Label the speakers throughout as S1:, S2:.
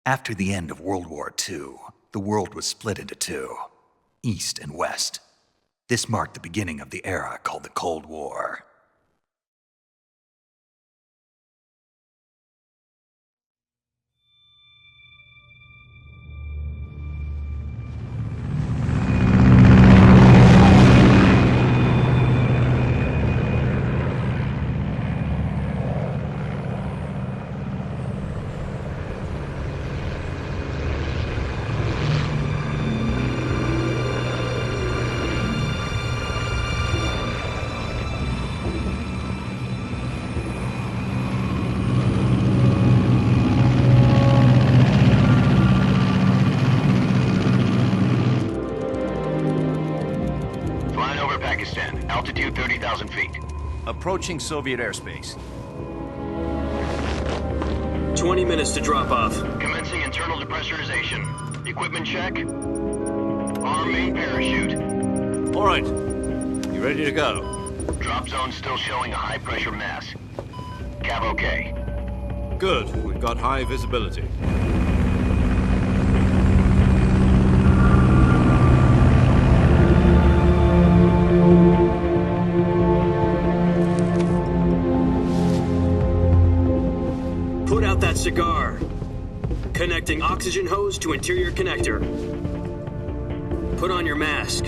S1: After the end of World War II, the world was split into two, East and West. This marked the beginning of the era called the Cold War.
S2: Altitude 30,000 feet.
S3: Approaching Soviet airspace.
S4: 20 minutes to drop off.
S2: Commencing internal depressurization. Equipment check. Arm main parachute.
S3: All right. You ready to go?
S2: Drop zone still showing a high pressure mass. Cav okay.
S3: Good. We've got high visibility.
S4: Put out that cigar. Connecting oxygen hose to interior connector. Put on your mask.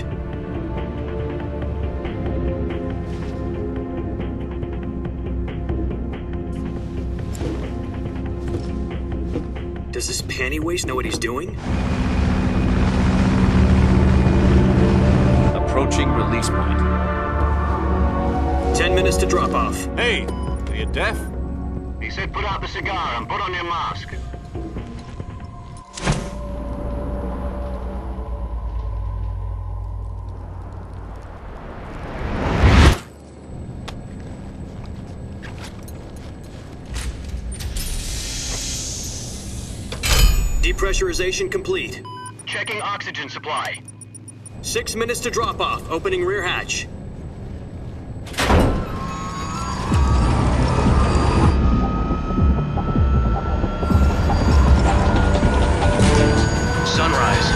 S4: Does this panty waste know what he's doing?
S3: Approaching release point.
S4: 10 minutes to drop off.
S3: Hey, are you deaf?
S2: He said put out the cigar and put on your mask.
S4: Depressurization complete.
S2: Checking oxygen supply.
S4: 6 minutes to drop off. Opening rear hatch.
S2: Sunrise.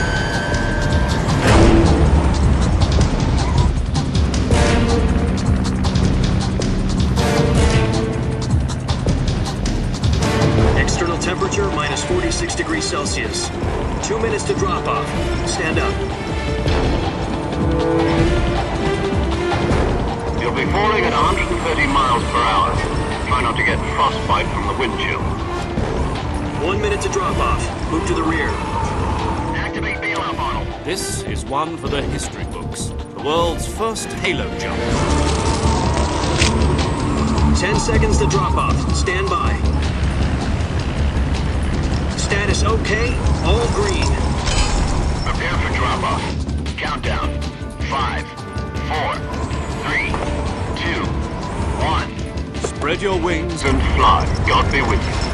S4: External temperature minus 46 degrees Celsius. 2 minutes to drop off. Stand up.
S2: You'll be falling at 130 miles per hour. Try not to get frostbite from the wind chill.
S4: 1 minute to drop off. Move to the rear.
S2: Activate bailout model.
S3: This is one for the history books. The world's first halo jump.
S4: 10 seconds to drop off. Stand by. Status okay. All green.
S2: Prepare for drop off. Countdown. 5, 4, 3, 2, 1.
S3: Spread your wings
S2: And fly. God be with you.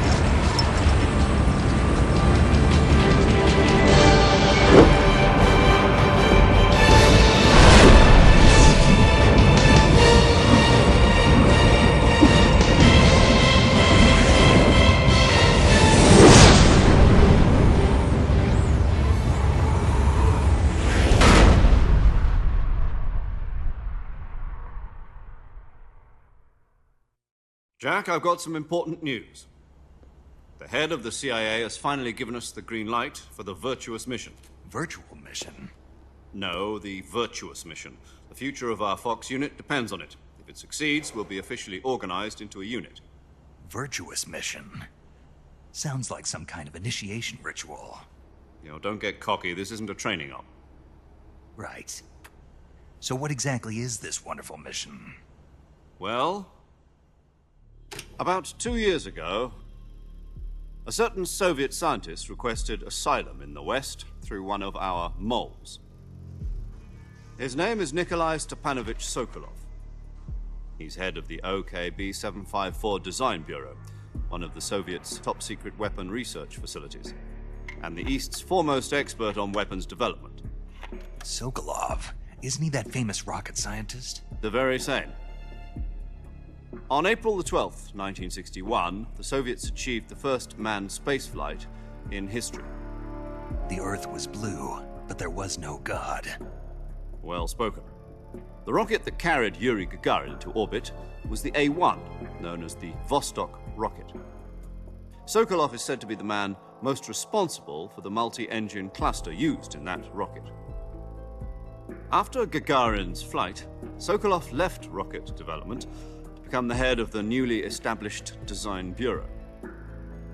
S3: Jack, I've got some important news. The head of the CIA has finally given us the green light for the virtuous mission.
S1: Virtual mission?
S3: No, the virtuous mission. The future of our Fox unit depends on it. If it succeeds, we'll be officially organized into a unit.
S1: Virtuous mission? Sounds like some kind of initiation ritual.
S3: You know, don't get cocky. This isn't a training op.
S1: Right. So what exactly is this wonderful mission?
S3: Well, about 2 years ago, a certain Soviet scientist requested asylum in the West through one of our moles. His name is Nikolai Stepanovich Sokolov. He's head of the OKB 754 Design Bureau, one of the Soviets' top-secret weapon research facilities, and the East's foremost expert on weapons development.
S1: Sokolov? Isn't he that famous rocket scientist?
S3: The very same. On April the 12th, 1961, the Soviets achieved the first manned spaceflight in history.
S1: The Earth was blue, but there was no God.
S3: Well spoken. The rocket that carried Yuri Gagarin into orbit was the A-1, known as the Vostok rocket. Sokolov is said to be the man most responsible for the multi-engine cluster used in that rocket. After Gagarin's flight, Sokolov left rocket development to become the head of the newly established Design Bureau.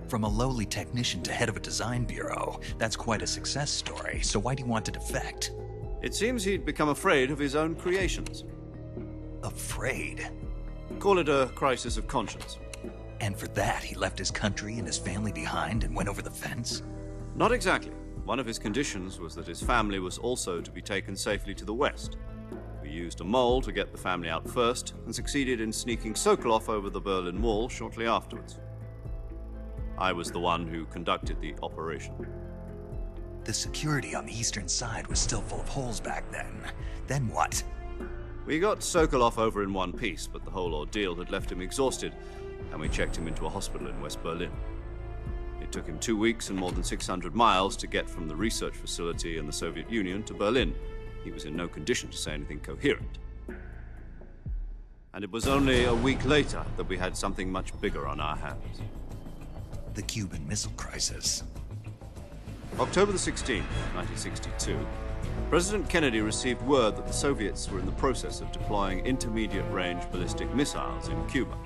S1: From a lowly technician to head of a design bureau, that's quite a success story, so why do you want to defect?
S3: It seems he'd become afraid of his own creations.
S1: Afraid?
S3: Call it a crisis of conscience.
S1: And for that, he left his country and his family behind and went over the fence?
S3: Not exactly. One of his conditions was that his family was also to be taken safely to the west. We used a mole to get the family out first and succeeded in sneaking Sokolov over the Berlin Wall shortly afterwards. I was the one who conducted the operation.
S1: The security on the eastern side was still full of holes back then. Then what?
S3: We got Sokolov over in one piece, but the whole ordeal had left him exhausted, and we checked him into a hospital in West Berlin. It took him 2 weeks and more than 600 miles to get from the research facility in the Soviet Union to Berlin. He was in no condition to say anything coherent. And it was only a week later that we had something much bigger on our hands.
S1: The Cuban Missile Crisis.
S3: October the 16th, 1962, President Kennedy received word that the Soviets were in the process of deploying intermediate-range ballistic missiles in Cuba.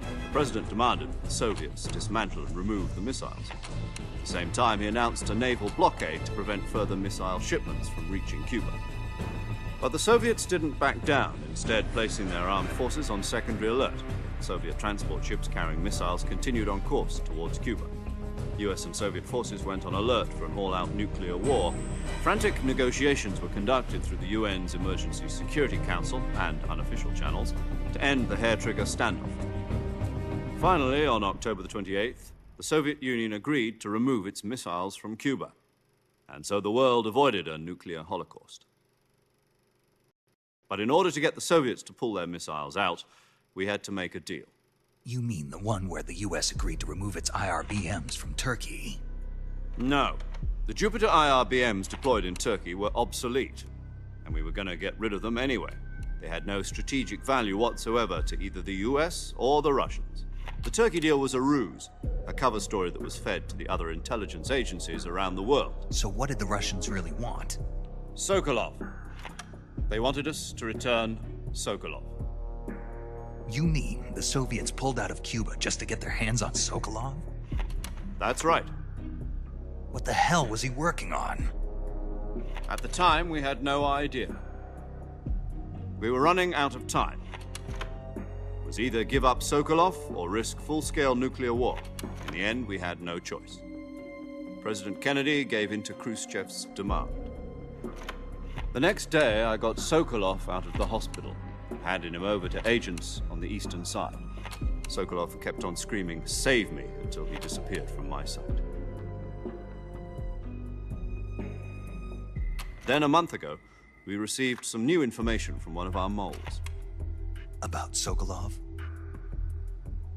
S3: The President demanded that the Soviets dismantle and remove the missiles. At the same time, he announced a naval blockade to prevent further missile shipments from reaching Cuba. But the Soviets didn't back down, instead placing their armed forces on secondary alert. Soviet transport ships carrying missiles continued on course towards Cuba. US and Soviet forces went on alert for an all-out nuclear war. Frantic negotiations were conducted through the UN's Emergency Security Council and unofficial channels to end the hair-trigger standoff. Finally, on October the 28th, the Soviet Union agreed to remove its missiles from Cuba, and so the world avoided a nuclear holocaust. But in order to get the Soviets to pull their missiles out, we had to make a deal.
S1: You mean the one where the US agreed to remove its IRBMs from Turkey?
S3: No. The Jupiter IRBMs deployed in Turkey were obsolete, and we were going to get rid of them anyway. They had no strategic value whatsoever to either the US or the Russians. The Turkey deal was a ruse, a cover story that was fed to the other intelligence agencies around the world.
S1: So what did the Russians really want?
S3: Sokolov. They wanted us to return Sokolov.
S1: You mean the Soviets pulled out of Cuba just to get their hands on Sokolov?
S3: That's right.
S1: What the hell was he working on?
S3: At the time, we had no idea. We were running out of time. It was either give up Sokolov or risk full-scale nuclear war. In the end, we had no choice. President Kennedy gave in to Khrushchev's demand. The next day, I got Sokolov out of the hospital, handing him over to agents on the eastern side. Sokolov kept on screaming, "Save me," until he disappeared from my sight. Then a month ago, we received some new information from one of our moles.
S1: About Sokolov?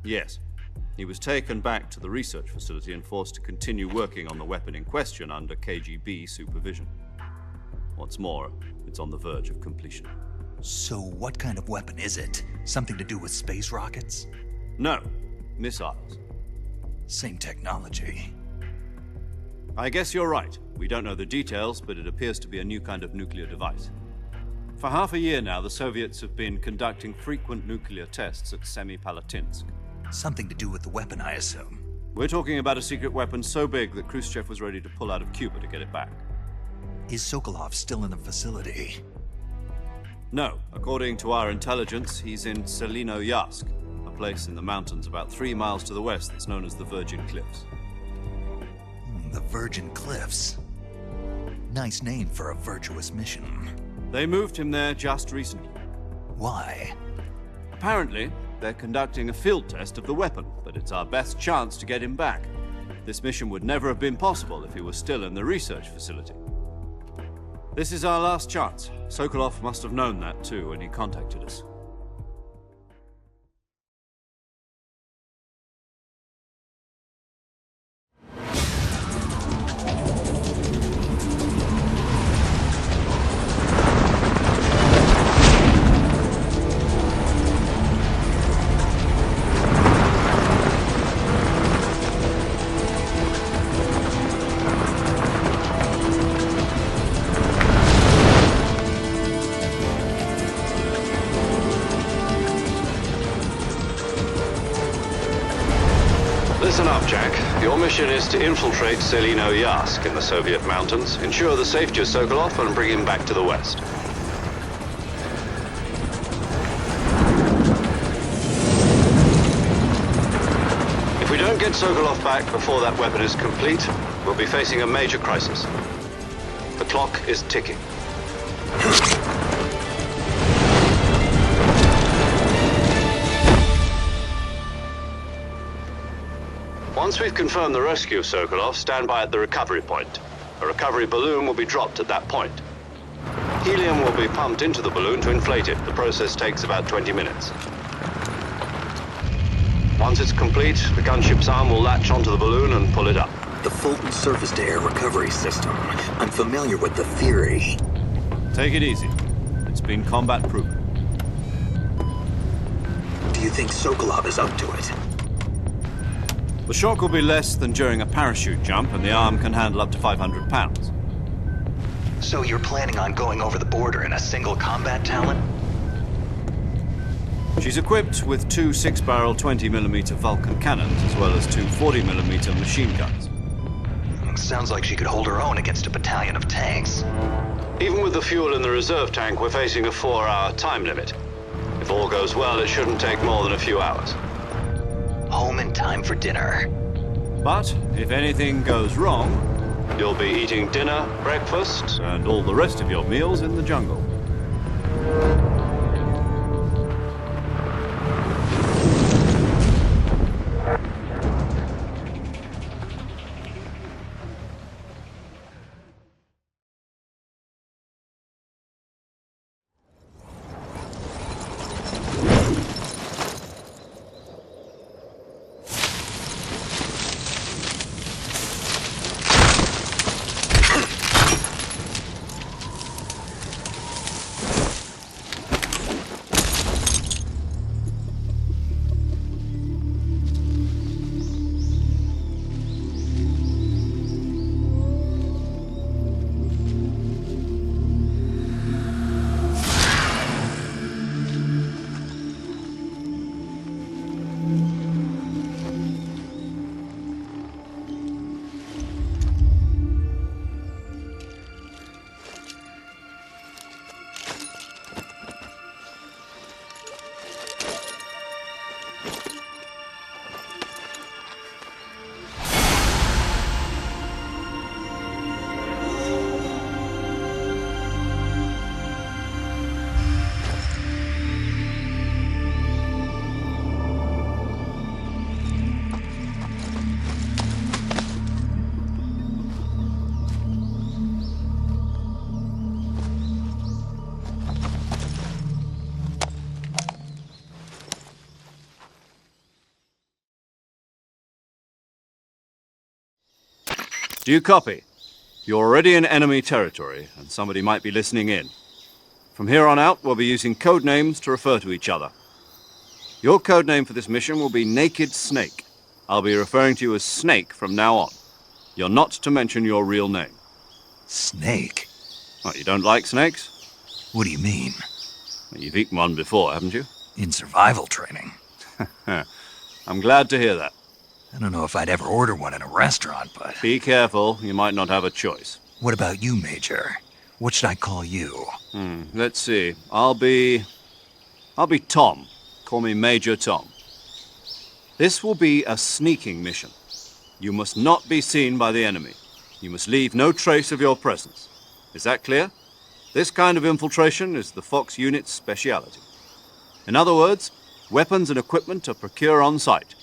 S3: Yes. He was taken back to the research facility and forced to continue working on the weapon in question under KGB supervision. What's more, it's on the verge of completion.
S1: So what kind of weapon is it? Something to do with space rockets?
S3: No, missiles.
S1: Same technology.
S3: I guess you're right. We don't know the details, but it appears to be a new kind of nuclear device. For half a year now, the Soviets have been conducting frequent nuclear tests at Semipalatinsk.
S1: Something to do with the weapon, I assume.
S3: We're talking about a secret weapon so big that Khrushchev was ready to pull out of Cuba to get it back.
S1: Is Sokolov still in the facility?
S3: No. According to our intelligence, he's in Selinoyarsk, a place in the mountains about 3 miles to the west that's known as the Virgin Cliffs.
S1: The Virgin Cliffs. Nice name for a virtuous mission.
S3: They moved him there just recently.
S1: Why?
S3: Apparently, they're conducting a field test of the weapon, but it's our best chance to get him back. This mission would never have been possible if he was still in the research facility. This is our last chance. Sokolov must have known that too when he contacted us. Your mission is to infiltrate Selino Yask in the Soviet mountains, ensure the safety of Sokolov, and bring him back to the West. If we don't get Sokolov back before that weapon is complete, we'll be facing a major crisis. The clock is ticking. Once we've confirmed the rescue of Sokolov, stand by at the recovery point. A recovery balloon will be dropped at that point. Helium will be pumped into the balloon to inflate it. The process takes about 20 minutes. Once it's complete, the gunship's arm will latch onto the balloon and pull it up.
S5: The Fulton surface-to-air recovery system. I'm familiar with the theory.
S3: Take it easy. It's been combat-proven.
S5: Do you think Sokolov is up to it?
S3: The shock will be less than during a parachute jump, and the arm can handle up to 500 pounds.
S1: So you're planning on going over the border in a single combat Talon?
S3: She's equipped with two 6-barrel 20mm Vulcan cannons, as well as two 40mm machine guns.
S1: Sounds like she could hold her own against a battalion of tanks.
S3: Even with the fuel in the reserve tank, we're facing a 4-hour time limit. If all goes well, it shouldn't take more than a few hours.
S1: Home in time for dinner.
S3: But if anything goes wrong, you'll be eating dinner, breakfast, and all the rest of your meals in the jungle. Do you copy? You're already in enemy territory, and somebody might be listening in. From here on out, we'll be using code names to refer to each other. Your code name for this mission will be Naked Snake. I'll be referring to you as Snake from now on. You're not to mention your real name.
S1: Snake?
S3: What, you don't like snakes?
S1: What do you mean?
S3: Well, you've eaten one before, haven't you?
S1: In survival training.
S3: I'm glad to hear that.
S1: I don't know if I'd ever order one in a restaurant, but...
S3: Be careful, you might not have a choice.
S1: What about you, Major? What should I call you?
S3: Let's see. I'll be Tom. Call me Major Tom. This will be a sneaking mission. You must not be seen by the enemy. You must leave no trace of your presence. Is that clear? This kind of infiltration is the Fox unit's speciality. In other words, weapons and equipment are procured on site.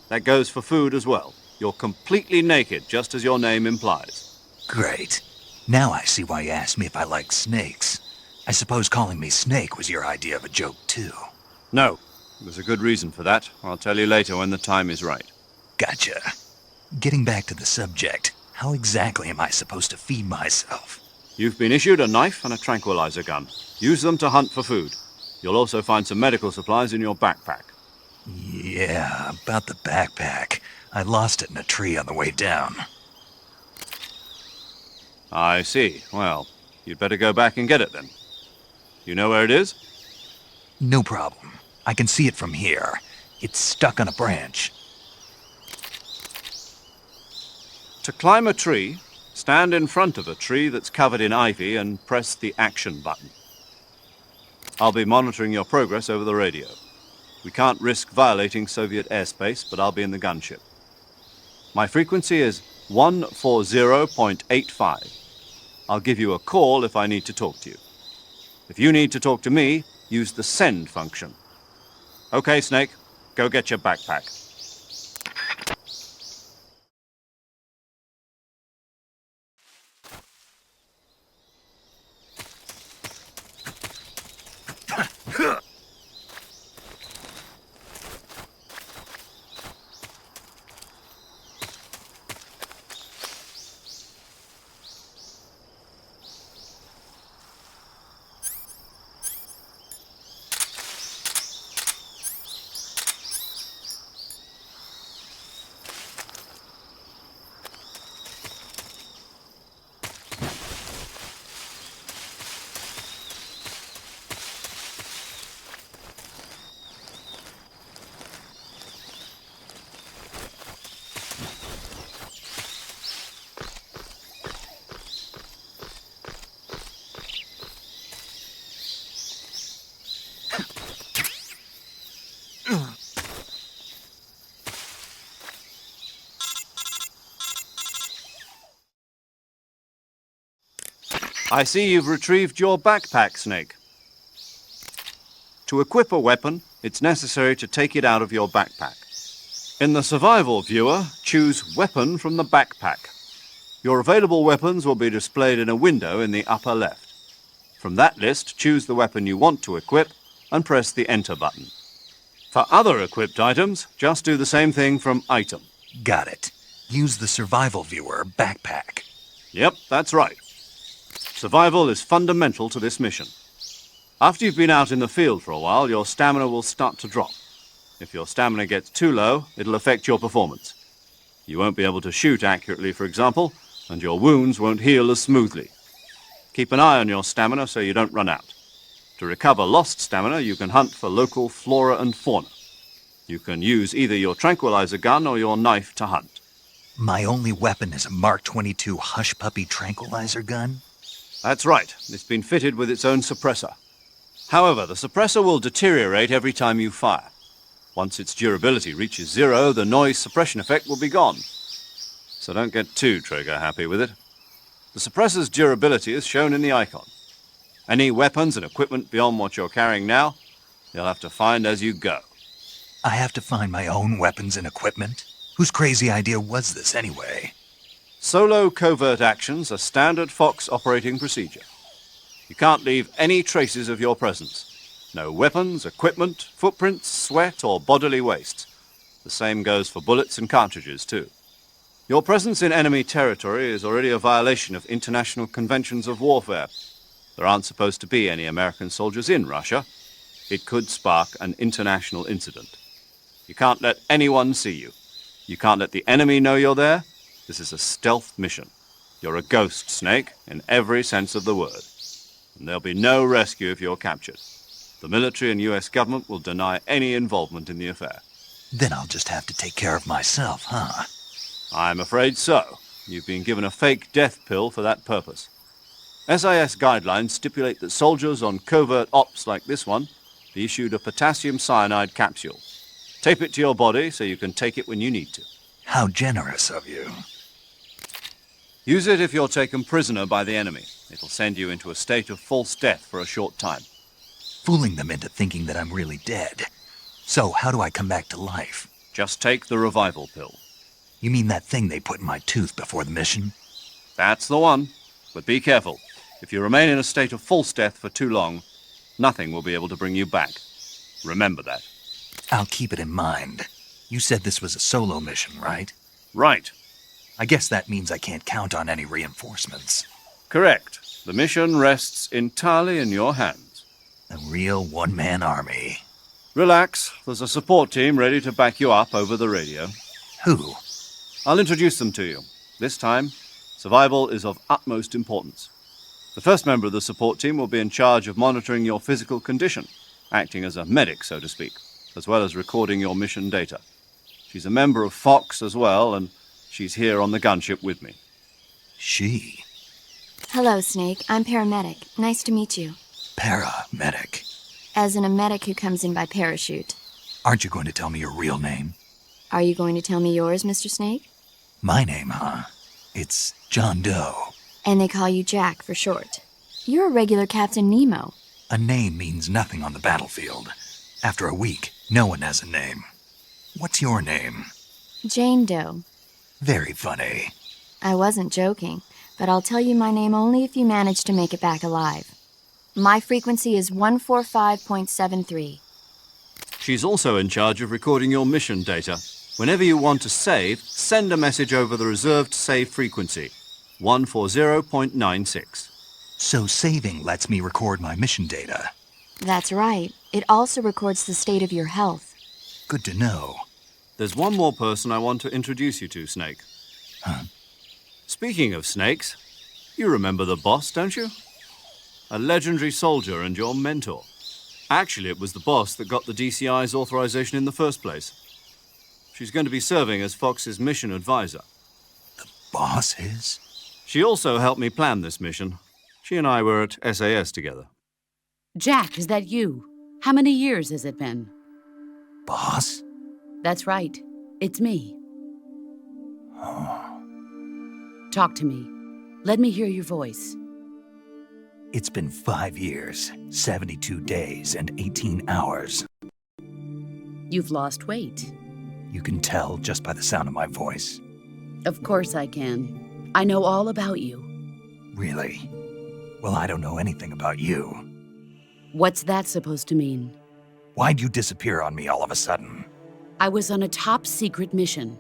S3: That goes for food as well. You're completely naked, just as your name implies.
S1: Great. Now I see why you asked me if I like snakes. I suppose calling me Snake was your idea of a joke, too.
S3: No. There's a good reason for that. I'll tell you later when the time is right.
S1: Gotcha. Getting back to the subject, how exactly am I supposed to feed myself?
S3: You've been issued a knife and a tranquilizer gun. Use them to hunt for food. You'll also find some medical supplies in your backpack.
S1: Yeah, about the backpack. I lost it in a tree on the way down.
S3: I see. Well, you'd better go back and get it then. You know where it is?
S1: No problem. I can see it from here. It's stuck on a branch.
S3: To climb a tree, stand in front of a tree that's covered in ivy and press the action button. I'll be monitoring your progress over the radio. We can't risk violating Soviet airspace, but I'll be in the gunship. My frequency is 140.85. I'll give you a call if I need to talk to you. If you need to talk to me, use the send function. Okay, Snake, go get your backpack. I see you've retrieved your backpack, Snake. To equip a weapon, it's necessary to take it out of your backpack. In the survival viewer, choose Weapon from the backpack. Your available weapons will be displayed in a window in the upper left. From that list, choose the weapon you want to equip and press the Enter button. For other equipped items, just do the same thing from Item.
S1: Got it. Use the survival viewer backpack.
S3: Yep, that's right. Survival is fundamental to this mission. After you've been out in the field for a while, your stamina will start to drop. If your stamina gets too low, it'll affect your performance. You won't be able to shoot accurately, for example, and your wounds won't heal as smoothly. Keep an eye on your stamina so you don't run out. To recover lost stamina, you can hunt for local flora and fauna. You can use either your tranquilizer gun or your knife to hunt.
S1: My only weapon is a Mark 22 Hush Puppy tranquilizer gun?
S3: That's right. It's been fitted with its own suppressor. However, the suppressor will deteriorate every time you fire. Once its durability reaches 0, the noise suppression effect will be gone. So don't get too trigger-happy with it. The suppressor's durability is shown in the icon. Any weapons and equipment beyond what you're carrying now, you'll have to find as you go.
S1: I have to find my own weapons and equipment? Whose crazy idea was this anyway?
S3: Solo covert actions are standard Fox operating procedure. You can't leave any traces of your presence. No weapons, equipment, footprints, sweat, or bodily waste. The same goes for bullets and cartridges, too. Your presence in enemy territory is already a violation of international conventions of warfare. There aren't supposed to be any American soldiers in Russia. It could spark an international incident. You can't let anyone see you. You can't let the enemy know you're there. This is a stealth mission. You're a ghost, Snake, in every sense of the word. And there'll be no rescue if you're captured. The military and US government will deny any involvement in the affair.
S1: Then I'll just have to take care of myself, huh?
S3: I'm afraid so. You've been given a fake death pill for that purpose. SIS guidelines stipulate that soldiers on covert ops like this one be issued a potassium cyanide capsule. Tape it to your body so you can take it when you need to.
S1: How generous of you.
S3: Use it if you're taken prisoner by the enemy. It'll send you into a state of false death for a short time.
S1: Fooling them into thinking that I'm really dead. So how do I come back to life?
S3: Just take the revival pill.
S1: You mean that thing they put in my tooth before the mission?
S3: That's the one. But be careful. If you remain in a state of false death for too long, nothing will be able to bring you back. Remember that.
S1: I'll keep it in mind. You said this was a solo mission, right?
S3: Right.
S1: I guess that means I can't count on any reinforcements.
S3: Correct. The mission rests entirely in your hands.
S1: A real one-man army.
S3: Relax. There's a support team ready to back you up over the radio.
S1: Who?
S3: I'll introduce them to you. This time, survival is of utmost importance. The first member of the support team will be in charge of monitoring your physical condition, acting as a medic, so to speak, as well as recording your mission data. She's a member of Fox as well, and She's here on the gunship with me.
S1: She?
S6: Hello, Snake. I'm paramedic. Nice to meet you.
S1: Paramedic.
S6: As in a medic who comes in by parachute.
S1: Aren't you going to tell me your real name?
S6: Are you going to tell me yours, Mr. Snake?
S1: My name, huh? It's John Doe.
S6: And they call you Jack for short. You're a regular Captain Nemo.
S1: A name means nothing on the battlefield. After a week, no one has a name. What's your name?
S6: Jane Doe.
S1: Very funny.
S6: I wasn't joking, but I'll tell you my name only if you manage to make it back alive. My frequency is 145.73.
S3: She's also in charge of recording your mission data. Whenever you want to save, send a message over the reserved save frequency, 140.96.
S1: So saving lets me record my mission data.
S6: That's right. It also records the state of your health.
S1: Good to know.
S3: There's one more person I want to introduce you to, Snake.
S1: Huh?
S3: Speaking of snakes, you remember the boss, don't you? A legendary soldier and your mentor. Actually, it was the boss that got the DCI's authorization in the first place. She's going to be serving as Fox's mission advisor.
S1: The boss is?
S3: She also helped me plan this mission. She and I were at SAS together.
S7: Jack, is that you? How many years has it been?
S1: Boss?
S7: That's right. It's me. Talk to me. Let me hear your voice.
S1: It's been 5 years, 72 days, and 18 hours.
S7: You've lost weight.
S1: You can tell just by the sound of my voice.
S7: Of course I can. I know all about you.
S1: Really? Well, I don't know anything about you.
S7: What's that supposed to mean?
S1: Why'd you disappear on me all of a sudden?
S7: I was on a top-secret mission.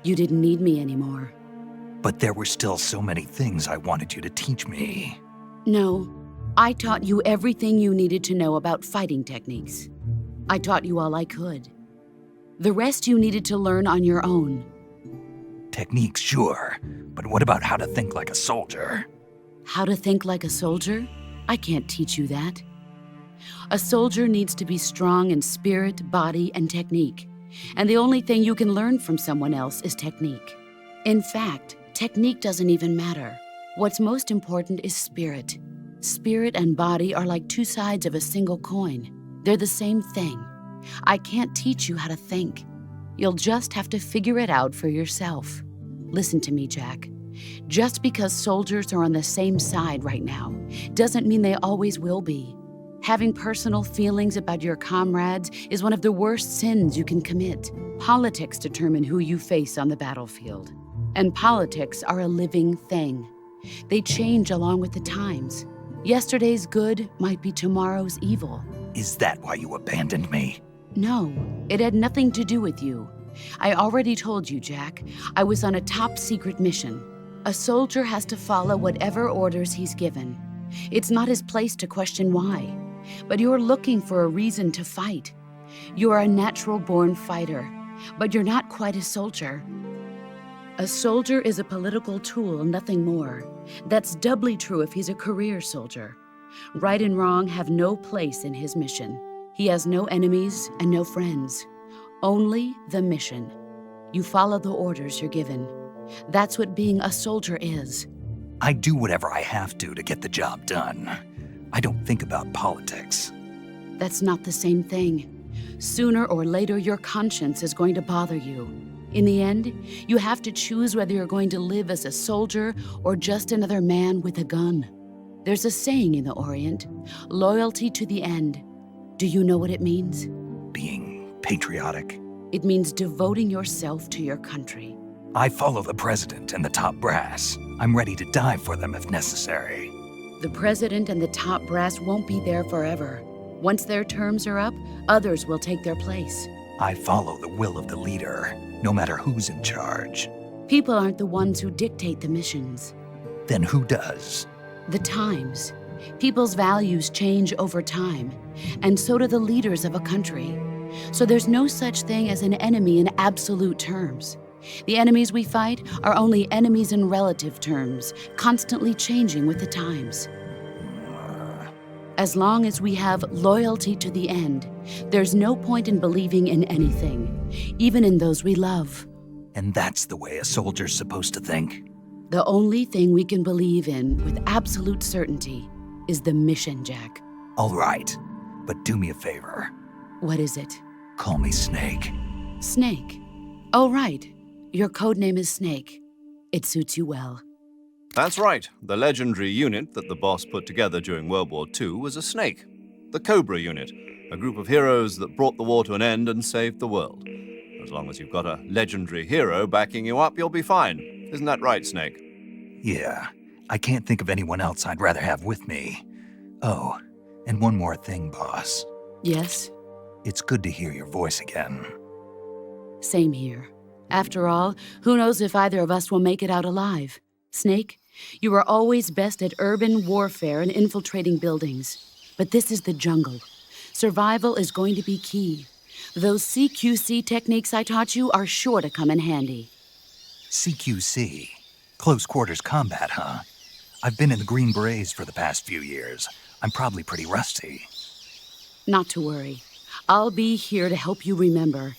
S7: You didn't need me anymore.
S1: But there were still so many things I wanted you to teach me.
S7: No, I taught you everything you needed to know about fighting techniques. I taught you all I could. The rest you needed to learn on your own.
S1: Techniques, sure. But what about how to think like a soldier?
S7: How to think like a soldier? I can't teach you that. A soldier needs to be strong in spirit, body, and technique. And the only thing you can learn from someone else is technique. In fact, technique doesn't even matter. What's most important is spirit. Spirit and body are like two sides of a single coin. They're the same thing. I can't teach you how to think. You'll just have to figure it out for yourself. Listen to me, Jack. Just because soldiers are on the same side right now doesn't mean they always will be. Having personal feelings about your comrades is one of the worst sins you can commit. Politics determine who you face on the battlefield. And politics are a living thing. They change along with the times. Yesterday's good might be tomorrow's evil.
S1: Is that why you abandoned me?
S7: No, it had nothing to do with you. I already told you, Jack. I was on a top-secret mission. A soldier has to follow whatever orders he's given. It's not his place to question why. But you're looking for a reason to fight. You're a natural-born fighter, but you're not quite a soldier. A soldier is a political tool, nothing more. That's doubly true if he's a career soldier. Right and wrong have no place in his mission. He has no enemies and no friends. Only the mission. You follow the orders you're given. That's what being a soldier is.
S1: I do whatever I have to get the job done. I don't think about politics.
S7: That's not the same thing. Sooner or later, your conscience is going to bother you. In the end, you have to choose whether you're going to live as a soldier or just another man with a gun. There's a saying in the Orient, loyalty to the end. Do you know what it means?
S1: Being patriotic.
S7: It means devoting yourself to your country.
S1: I follow the president and the top brass. I'm ready to die for them if necessary.
S7: The president and the top brass won't be there forever. Once their terms are up, others will take their place.
S1: I follow the will of the leader, no matter who's in charge.
S7: People aren't the ones who dictate the missions.
S1: Then who does?
S7: The times. People's values change over time, and so do the leaders of a country. So there's no such thing as an enemy in absolute terms. The enemies we fight are only enemies in relative terms, constantly changing with the times. As long as we have loyalty to the end, there's no point in believing in anything, even in those we love.
S1: And that's the way a soldier's supposed to think?
S7: The only thing we can believe in with absolute certainty is the mission, Jack.
S1: All right, but do me a favor.
S7: What is it?
S1: Call me Snake.
S7: Snake. Oh, right. Your code name is Snake. It suits you well.
S3: That's right. The legendary unit that the boss put together during World War II was a snake. The Cobra unit, a group of heroes that brought the war to an end and saved the world. As long as you've got a legendary hero backing you up, you'll be fine. Isn't that right, Snake?
S1: Yeah, I can't think of anyone else I'd rather have with me. Oh, and one more thing, boss.
S7: Yes?
S1: It's good to hear your voice again.
S7: Same here. After all, who knows if either of us will make it out alive? Snake, you are always best at urban warfare and infiltrating buildings. But this is the jungle. Survival is going to be key. Those CQC techniques I taught you are sure to come in handy.
S1: CQC? Close quarters combat, huh? I've been in the Green Berets for the past few years. I'm probably pretty rusty.
S7: Not to worry. I'll be here to help you remember.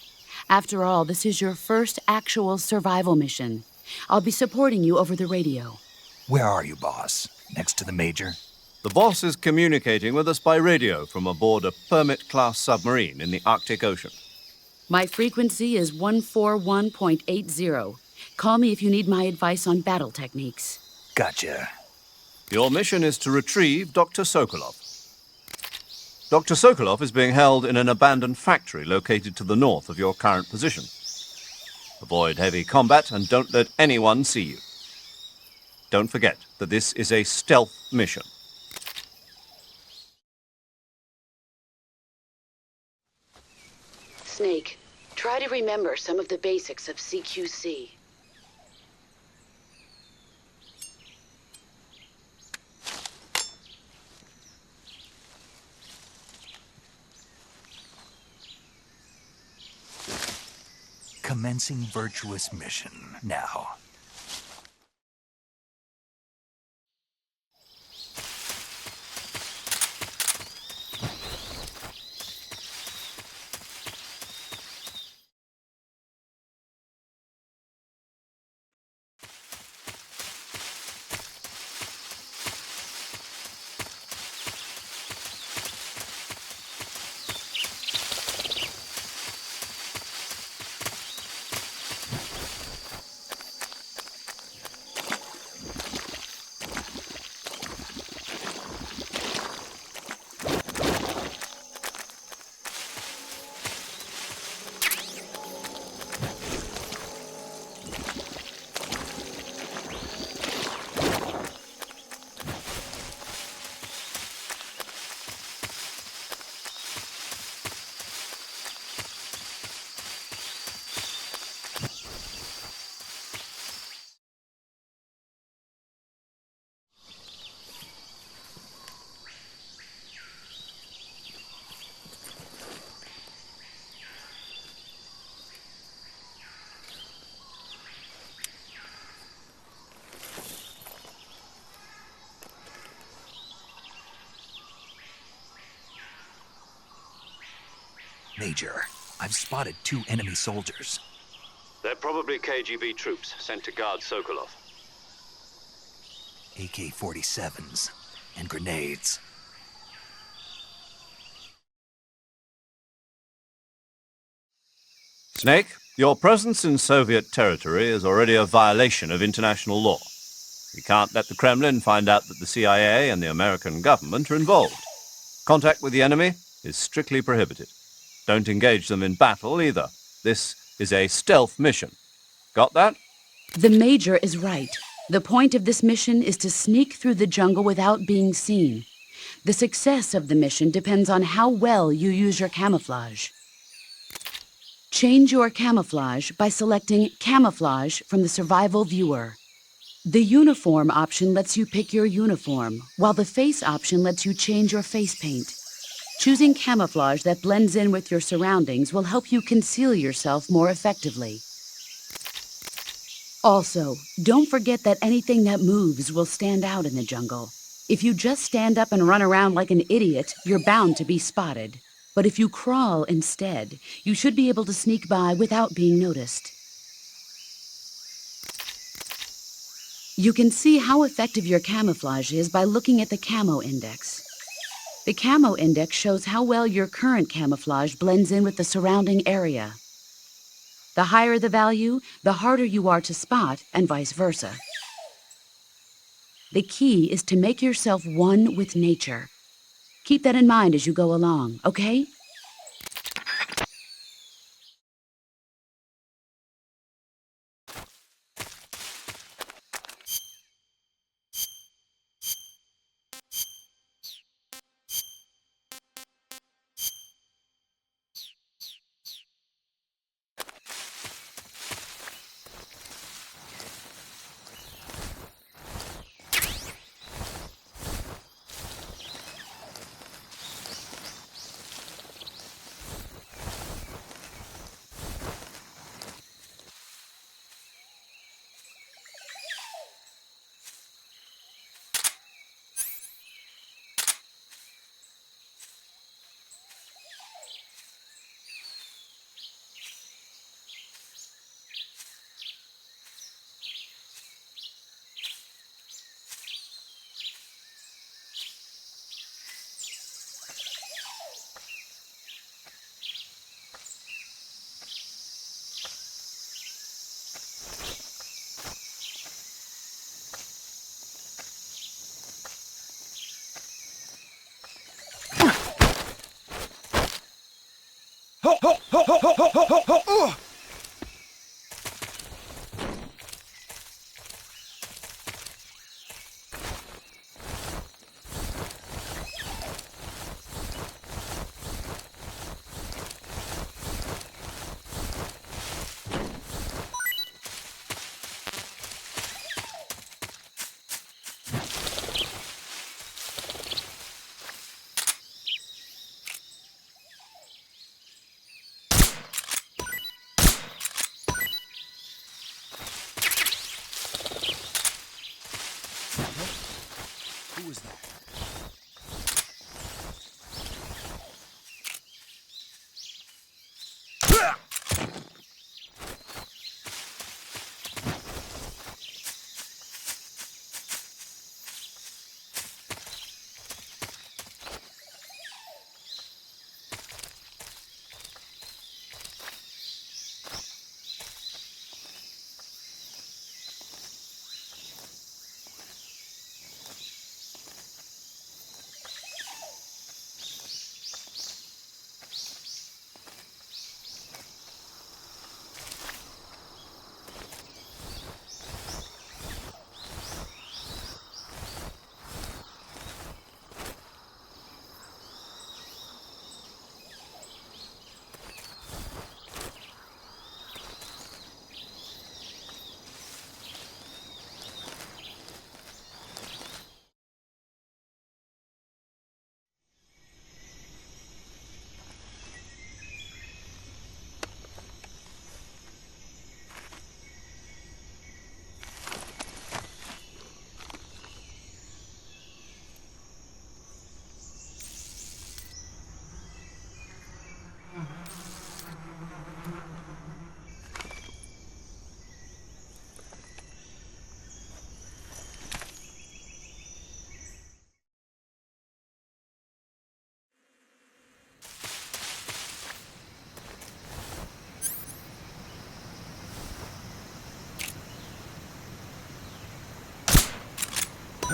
S7: After all, this is your first actual survival mission. I'll be supporting you over the radio.
S1: Where are you, boss? Next to the Major?
S3: The boss is communicating with us by radio from aboard a Permit-class submarine in the Arctic Ocean.
S7: My frequency is 141.80. Call me if you need my advice on battle techniques.
S1: Gotcha.
S3: Your mission is to retrieve Dr. Sokolov. Dr. Sokolov is being held in an abandoned factory located to the north of your current position. Avoid heavy combat and don't let anyone see you. Don't forget that this is a stealth mission.
S7: Snake, try to remember some of the basics of CQC.
S1: Commencing virtuous mission now. Major, I've spotted 2 enemy soldiers.
S2: They're probably KGB troops sent to guard Sokolov.
S1: AK-47s and grenades.
S3: Snake, your presence in Soviet territory is already a violation of international law. We can't let the Kremlin find out that the CIA and the American government are involved. Contact with the enemy is strictly prohibited. Don't engage them in battle either. This is a stealth mission. Got that?
S7: The Major is right. The point of this mission is to sneak through the jungle without being seen. The success of the mission depends on how well you use your camouflage. Change your camouflage by selecting Camouflage from the Survival Viewer. The Uniform option lets you pick your uniform, while the Face option lets you change your face paint. Choosing camouflage that blends in with your surroundings will help you conceal yourself more effectively. Also, don't forget that anything that moves will stand out in the jungle. If you just stand up and run around like an idiot, you're bound to be spotted. But if you crawl instead, you should be able to sneak by without being noticed. You can see how effective your camouflage is by looking at the camo index. The camo index shows how well your current camouflage blends in with the surrounding area. The higher the value, the harder you are to spot, and vice versa. The key is to make yourself one with nature. Keep that in mind as you go along, okay?
S8: Who was that?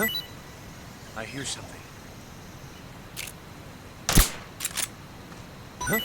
S8: Huh? I hear something. Huh?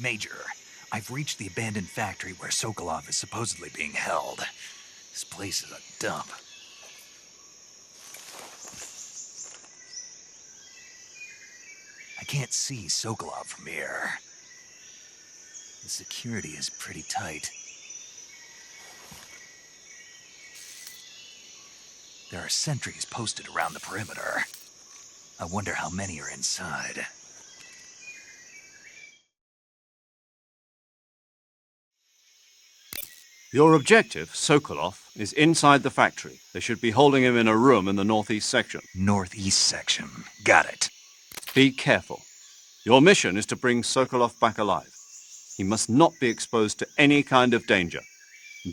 S1: Major, I've reached the abandoned factory where Sokolov is supposedly being held. This place is a dump. I can't see Sokolov from here. The security is pretty tight. There are sentries posted around the perimeter. I wonder how many are inside.
S3: Your objective, Sokolov, is inside the factory. They should be holding him in a room in the northeast section.
S1: Northeast section. Got it.
S3: Be careful. Your mission is to bring Sokolov back alive. He must not be exposed to any kind of danger.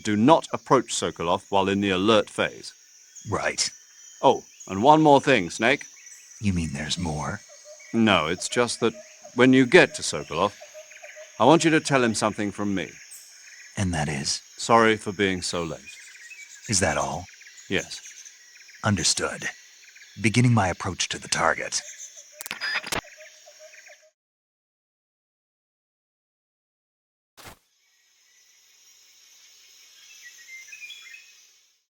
S3: Do not approach Sokolov while in the alert phase.
S1: Right.
S3: Oh, and one more thing, Snake.
S1: You mean there's more?
S3: No, it's just that when you get to Sokolov, I want you to tell him something from me.
S1: And that is?
S3: Sorry for being so late.
S1: Is that all?
S3: Yes.
S1: Understood. Beginning my approach to the target.